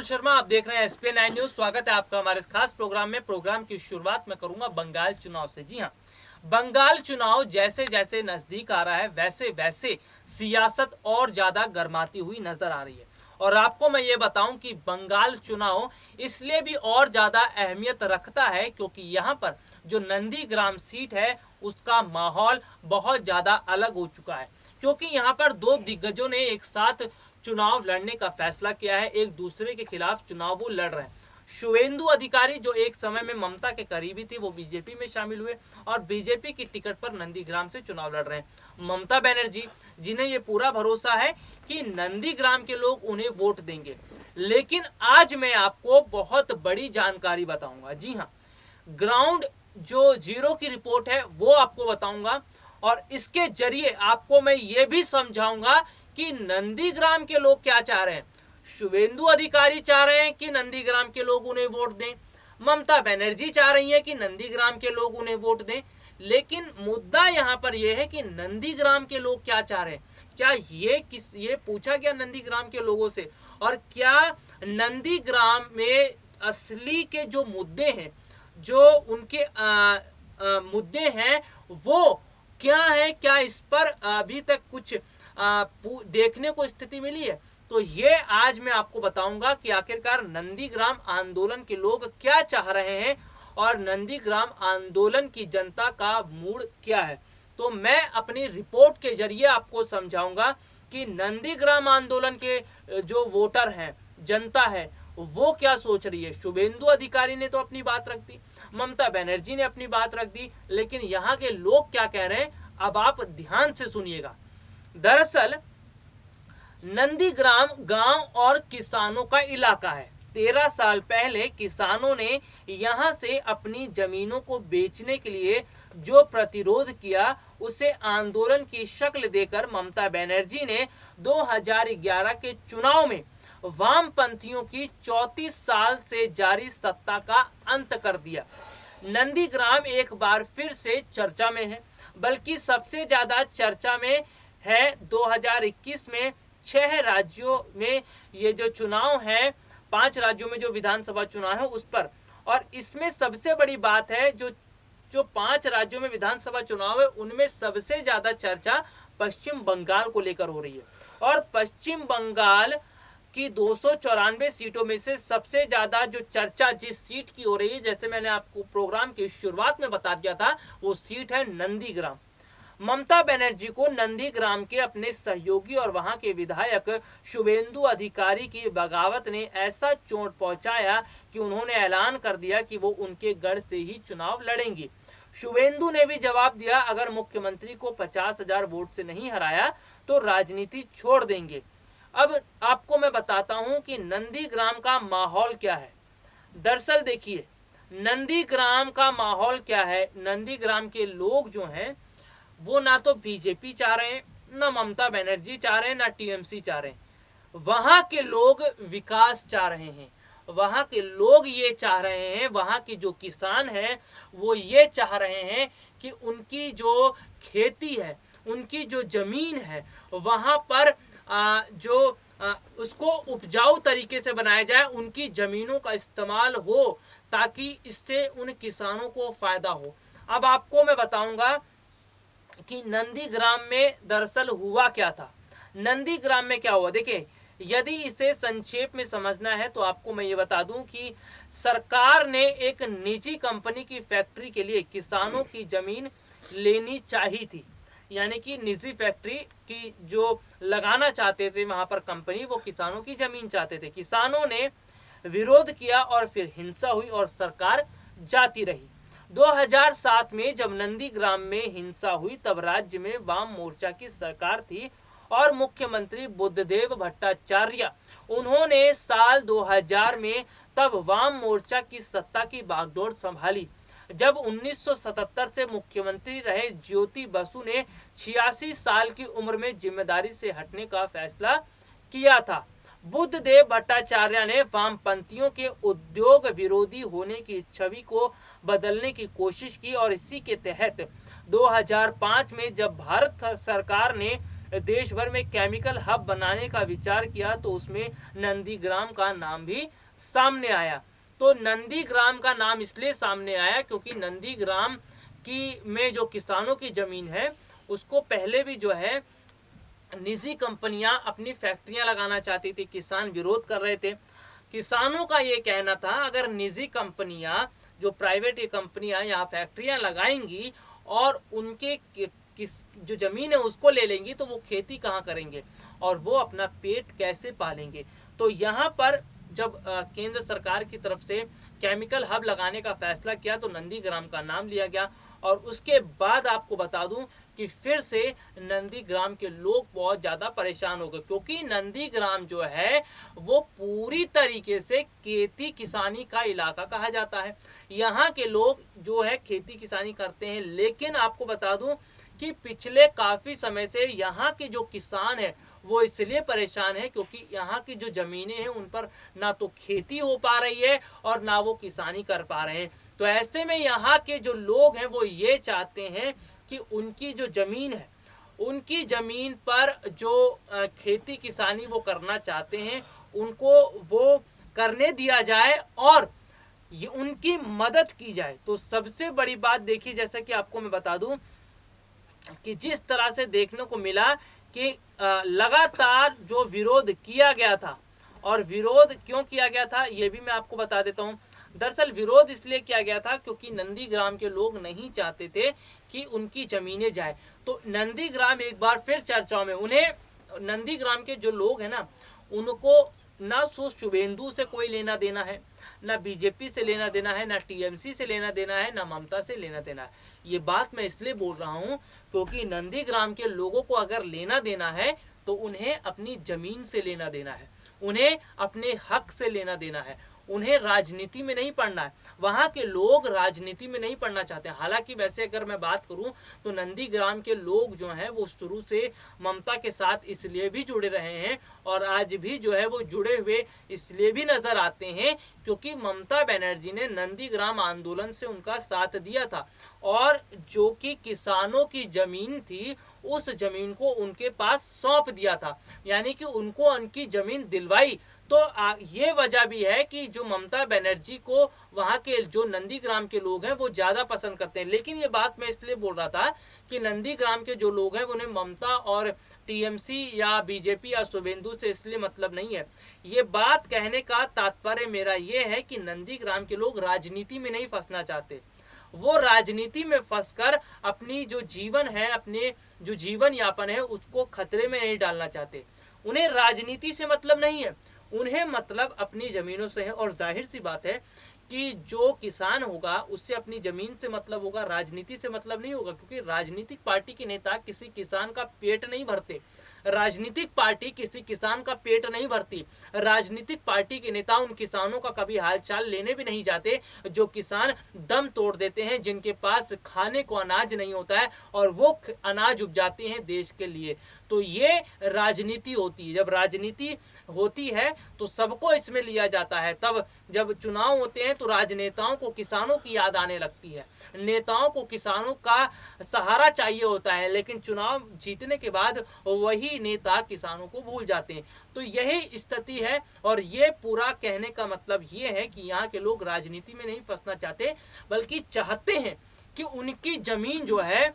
राहुल शर्मा, आप देख रहे हैं एसपीएन 9 न्यूज। स्वागत है आपका हमारे इस खास प्रोग्राम में। प्रोग्राम की शुरुआत मैं करूंगा बंगाल चुनाव से। जी हाँ, बंगाल चुनाव जैसे जैसे नजदीक आ रहा है वैसे वैसे सियासत और ज्यादा गर्माती हुई नजर आ रही है। और आपको मैं ये बताऊं कि बंगाल चुनाव इसलिए भी और ज्यादा अहमियत रखता है क्योंकि यहाँ पर जो नंदीग्राम सीट है उसका माहौल बहुत ज्यादा अलग हो चुका है। क्योंकि यहाँ पर दो दिग्गजों ने एक साथ चुनाव लड़ने का फैसला किया है, एक दूसरे के खिलाफ चुनाव वो लड़ रहे हैं। शुवेंदु अधिकारी जो एक समय में ममता के करीबी थे वो बीजेपी में शामिल हुए और बीजेपी की टिकट पर नंदीग्राम से चुनाव लड़ रहे हैं। ममता बनर्जी जिन्हें ये पूरा भरोसा है कि नंदीग्राम के लोग उन्हें वोट देंगे। लेकिन आज मैं आपको बहुत बड़ी जानकारी बताऊंगा। जी हाँ, ग्राउंड जो जीरो की रिपोर्ट है वो आपको बताऊंगा और इसके जरिए आपको मैं ये भी समझाऊंगा कि नंदीग्राम के लोग क्या चाह रहे हैं। शुवेंदु अधिकारी चाह रहे हैं कि नंदीग्राम के लोग उन्हें वोट दें, ममता बनर्जी चाह रही है कि नंदीग्राम के लोग उन्हें वोट दें। लेकिन मुद्दा यहाँ पर यह है कि नंदीग्राम के लोग क्या चाह रहे हैं। क्या ये पूछा गया नंदीग्राम के लोगों से? और क्या नंदीग्राम में असली के जो मुद्दे हैं, जो उनके मुद्दे हैं वो क्या है? क्या इस पर अभी तक कुछ देखने को स्थिति मिली है? तो ये आज मैं आपको बताऊंगा कि आखिरकार नंदीग्राम आंदोलन के लोग क्या चाह रहे हैं और नंदीग्राम आंदोलन की जनता का मूड क्या है। तो मैं अपनी रिपोर्ट के जरिए आपको समझाऊंगा कि नंदीग्राम आंदोलन के जो वोटर हैं, जनता है, वो क्या सोच रही है। शुभेंदु अधिकारी ने तो अपनी बात रख दी, ममता बनर्जी ने अपनी बात रख दी, लेकिन यहाँ के लोग क्या कह रहे हैं अब आप ध्यान से सुनिएगा। दरअसल नंदीग्राम गांव और किसानों का इलाका है। 13 साल पहले किसानों ने यहां से अपनी जमीनों को बेचने के लिए जो प्रतिरोध किया उसे आंदोलन की शक्ल देकर ममता बनर्जी ने 2011 के चुनाव में वामपंथियों की 34 साल से जारी सत्ता का अंत कर दिया। नंदीग्राम एक बार फिर से चर्चा में है, बल्कि सबसे ज्यादा चर्चा में है 2021 में 6 राज्यों में ये जो चुनाव है, 5 राज्यों में जो विधानसभा चुनाव है उस पर। और इसमें सबसे बड़ी बात है जो 5 राज्यों में विधानसभा चुनाव है उनमें सबसे ज्यादा चर्चा पश्चिम बंगाल को लेकर हो रही है। और पश्चिम बंगाल की 294 सीटों में से सबसे ज्यादा जो चर्चा जिस सीट की हो रही है, जैसे मैंने आपको प्रोग्राम की शुरुआत में बता दिया था, वो सीट है नंदीग्राम। ममता बनर्जी को नंदीग्राम के अपने सहयोगी और वहां के विधायक शुभेंदु अधिकारी की बगावत ने ऐसा चोट पहुंचाया कि उन्होंने ऐलान कर दिया कि वो उनके गढ़ से ही चुनाव लड़ेंगी। शुभेंदु ने भी जवाब दिया, अगर मुख्यमंत्री को 50,000 वोट से नहीं हराया तो राजनीति छोड़ देंगे। अब आपको मैं बताता हूं कि नंदीग्राम का माहौल क्या है। दरअसल देखिए, नंदीग्राम का माहौल क्या है। नंदीग्राम के लोग जो हैं वो ना तो बीजेपी चाह रहे हैं, ना ममता बनर्जी चाह रहे हैं, ना टीएमसी चाह रहे हैं। वहां के लोग विकास चाह रहे हैं। वहां के लोग ये चाह रहे हैं, वहां के जो किसान हैं वो ये चाह रहे हैं कि उनकी जो खेती है, उनकी जो जमीन है, वहां पर उसको उपजाऊ तरीके से बनाया जाए, उनकी जमीनों का इस्तेमाल हो ताकि इससे उन किसानों को फायदा हो। अब आपको मैं बताऊंगा कि नंदीग्राम में दरअसल हुआ क्या था। नंदीग्राम में क्या हुआ, देखिए, यदि इसे संक्षेप में समझना है तो आपको मैं ये बता दूं कि सरकार ने एक निजी कंपनी की फैक्ट्री के लिए किसानों की जमीन लेनी चाहिए थी। यानी कि निजी फैक्ट्री की जो लगाना चाहते थे वहां पर कंपनी, वो किसानों की जमीन चाहते थे। किसानों ने विरोध किया और फिर हिंसा हुई और सरकार जाती रही। 2007 में जब नंदीग्राम में हिंसा हुई तब राज्य में वाम मोर्चा की सरकार थी और मुख्यमंत्री बुद्धदेव भट्टाचार्य, उन्होंने साल 2000 में तब वाम मोर्चा की सत्ता की बागडोर संभाली। जब 1977 से मुख्यमंत्री रहे ज्योति बसु ने 86 साल की उम्र में जिम्मेदारी से हटने का फैसला किया था। बुद्धदेव भट्टाचार्य ने वामपंथियों के उद्योग विरोधी होने की छवि को बदलने की कोशिश की और इसी के तहत 2005 में जब भारत सरकार ने देश भर में केमिकल हब बनाने का विचार किया तो उसमें नंदीग्राम का नाम भी सामने आया। तो नंदीग्राम का नाम इसलिए सामने आया क्योंकि नंदीग्राम की में जो किसानों की जमीन है उसको पहले भी जो है निजी कंपनियां अपनी फैक्ट्रियां लगाना चाहती थी, किसान विरोध कर रहे थे। किसानों का ये कहना था अगर निजी कंपनियां, जो प्राइवेट कंपनियां यहाँ फैक्ट्रियां लगाएंगी और उनके किस जो जमीन है उसको ले लेंगी तो वो खेती कहाँ करेंगे और वो अपना पेट कैसे पालेंगे। तो यहाँ पर जब केंद्र सरकार की तरफ से केमिकल हब लगाने का फैसला किया तो नंदीग्राम का नाम लिया गया। और उसके बाद आपको बता दूं कि फिर से नंदीग्राम के लोग बहुत ज़्यादा परेशान हो गए क्योंकि नंदीग्राम जो है वो पूरी तरीके से खेती किसानी का इलाका कहा जाता है। यहाँ के लोग जो है खेती किसानी करते हैं, लेकिन आपको बता दूं कि पिछले काफ़ी समय से यहाँ के जो किसान हैं वो इसलिए परेशान है क्योंकि यहाँ की जो ज़मीनें हैं उन पर ना तो खेती हो पा रही है और ना वो किसानी कर पा रहे हैं। तो ऐसे में यहाँ के जो लोग हैं वो ये चाहते हैं कि उनकी जो ज़मीन है, उनकी ज़मीन पर जो खेती किसानी वो करना चाहते हैं उनको वो करने दिया जाए और ये उनकी मदद की जाए। तो सबसे बड़ी बात देखिए, जैसा कि आपको मैं बता दूं कि जिस तरह से देखने को मिला कि लगातार जो विरोध किया गया था, और विरोध क्यों किया गया था ये भी मैं आपको बता देता हूँ। दरअसल विरोध इसलिए किया गया था क्योंकि नंदीग्राम के लोग नहीं चाहते थे कि उनकी जमीनें जाए। तो नंदीग्राम एक बार फिर चर्चाओं में, उन्हें नंदीग्राम के जो लोग हैं ना उनको ना शुभेंदु से कोई लेना देना है, ना बीजेपी से लेना देना है, ना टीएमसी से लेना देना है, ना ममता से लेना देना है। ये बात मैं इसलिए बोल रहा हूँ क्योंकि नंदीग्राम के लोगों को अगर लेना देना है तो उन्हें अपनी जमीन से लेना देना है, उन्हें अपने हक से लेना देना है, उन्हें राजनीति में नहीं पढ़ना है। वहाँ के लोग राजनीति में नहीं पढ़ना चाहते। हालांकि वैसे अगर मैं बात करूँ तो नंदीग्राम के लोग जो हैं वो शुरू से ममता के साथ इसलिए भी जुड़े रहे हैं और आज भी जो है वो जुड़े हुए इसलिए भी नजर आते हैं क्योंकि ममता बनर्जी ने नंदीग्राम आंदोलन से उनका साथ दिया था और जो कि किसानों की जमीन थी उस जमीन को उनके पास सौंप दिया था, यानी कि उनको उनकी जमीन दिलवाई। तो ये वजह भी है कि जो ममता बनर्जी को वहाँ के जो नंदीग्राम के लोग हैं वो ज़्यादा पसंद करते हैं। लेकिन ये बात मैं इसलिए बोल रहा था कि नंदीग्राम के जो लोग हैं उन्हें ममता और टीएमसी या बीजेपी या शुभेंदु से इसलिए मतलब नहीं है। ये बात कहने का तात्पर्य मेरा ये है कि नंदीग्राम के लोग राजनीति में नहीं फंसना चाहते। वो राजनीति में फंसकर अपनी जो जीवन है, अपने जो जीवन यापन है उसको खतरे में नहीं डालना चाहते। उन्हें राजनीति से मतलब नहीं है, उन्हें मतलब अपनी ज़मीनों से है। और जाहिर सी बात है कि जो किसान होगा उससे अपनी ज़मीन से मतलब होगा, राजनीति से मतलब नहीं होगा, क्योंकि राजनीतिक पार्टी के नेता किसी किसान का पेट नहीं भरते, राजनीतिक पार्टी किसी किसान का पेट नहीं भरती, राजनीतिक पार्टी के नेता उन किसानों का कभी हालचाल लेने भी नहीं जाते जो किसान दम तोड़ देते हैं, जिनके पास खाने को अनाज नहीं होता है और वो अनाज उपजाते हैं देश के लिए। तो ये राजनीति होती है। जब राजनीति होती है तो सबको इसमें लिया जाता है। तब जब चुनाव होते हैं तो राजनेताओं को किसानों की याद आने लगती है, नेताओं को किसानों का सहारा चाहिए होता है, लेकिन चुनाव जीतने के बाद वही नेता किसानों को भूल जाते हैं। तो यही स्थिति है और ये पूरा कहने का मतलब ये है कि यहाँ के लोग राजनीति में नहीं फंसना चाहते, बल्कि चाहते हैं कि उनकी जमीन जो है,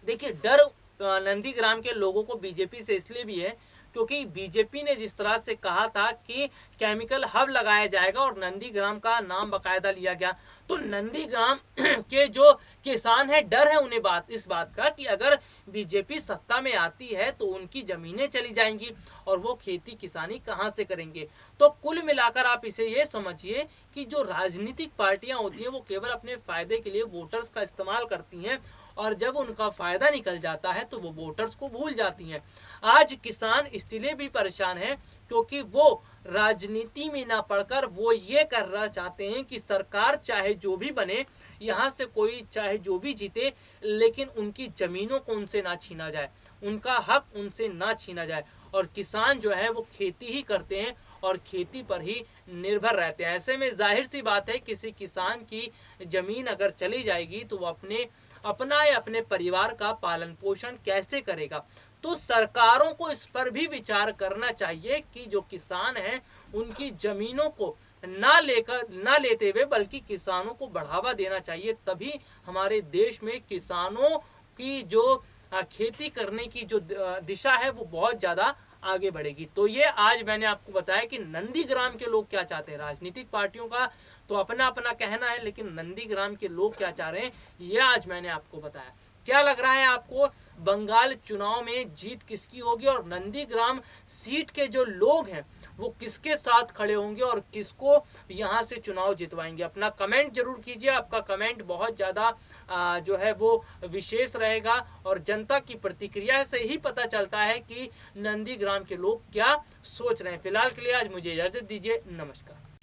देखिए डर नंदीग्राम के लोगों को बीजेपी से इसलिए भी है क्योंकि बीजेपी ने जिस तरह से कहा था कि केमिकल हब लगाया जाएगा और नंदीग्राम का नाम बकायदा लिया गया, तो नंदीग्राम के जो किसान हैं डर है उन्हें इस बात का कि अगर बीजेपी सत्ता में आती है तो उनकी जमीनें चली जाएंगी और वो खेती किसानी कहाँ से करेंगे। तो कुल मिलाकर आप इसे ये समझिए कि जो राजनीतिक पार्टियां होती हैं वो केवल अपने फायदे के लिए वोटर्स का इस्तेमाल करती हैं और जब उनका फायदा निकल जाता है तो वो वोटर्स को भूल जाती हैं। आज किसान इसलिए भी परेशान है क्योंकि वो राजनीति में ना पढ़कर वो ये करना चाहते हैं कि सरकार चाहे जो भी बने, यहाँ से कोई चाहे जो भी जीते, लेकिन उनकी जमीनों को उनसे ना छीना जाए, उनका हक उनसे ना छीना जाए। और किसान जो है वो खेती ही करते हैं और खेती पर ही निर्भर रहते हैं। ऐसे में जाहिर सी बात है किसी किसान की जमीन अगर चली जाएगी तो वो अपना या अपने परिवार का पालन पोषण कैसे करेगा। तो सरकारों को इस पर भी विचार करना चाहिए कि जो किसान हैं उनकी जमीनों को ना लेते हुए बल्कि किसानों को बढ़ावा देना चाहिए। तभी हमारे देश में किसानों की जो खेती करने की जो दिशा है वो बहुत ज़्यादा आगे बढ़ेगी। तो ये आज मैंने आपको बताया कि नंदीग्राम के लोग क्या चाहते हैं। राजनीतिक पार्टियों का तो अपना अपना कहना है, लेकिन नंदीग्राम के लोग क्या चाह रहे हैं ये आज मैंने आपको बताया। क्या लग रहा है आपको, बंगाल चुनाव में जीत किसकी होगी और नंदीग्राम सीट के जो लोग हैं वो किसके साथ खड़े होंगे और किसको यहाँ से चुनाव जितवाएंगे? अपना कमेंट जरूर कीजिए। आपका कमेंट बहुत ज़्यादा जो है वो विशेष रहेगा और जनता की प्रतिक्रिया से ही पता चलता है कि नंदीग्राम के लोग क्या सोच रहे हैं। फिलहाल के लिए आज मुझे इजाज़त दीजिए। नमस्कार।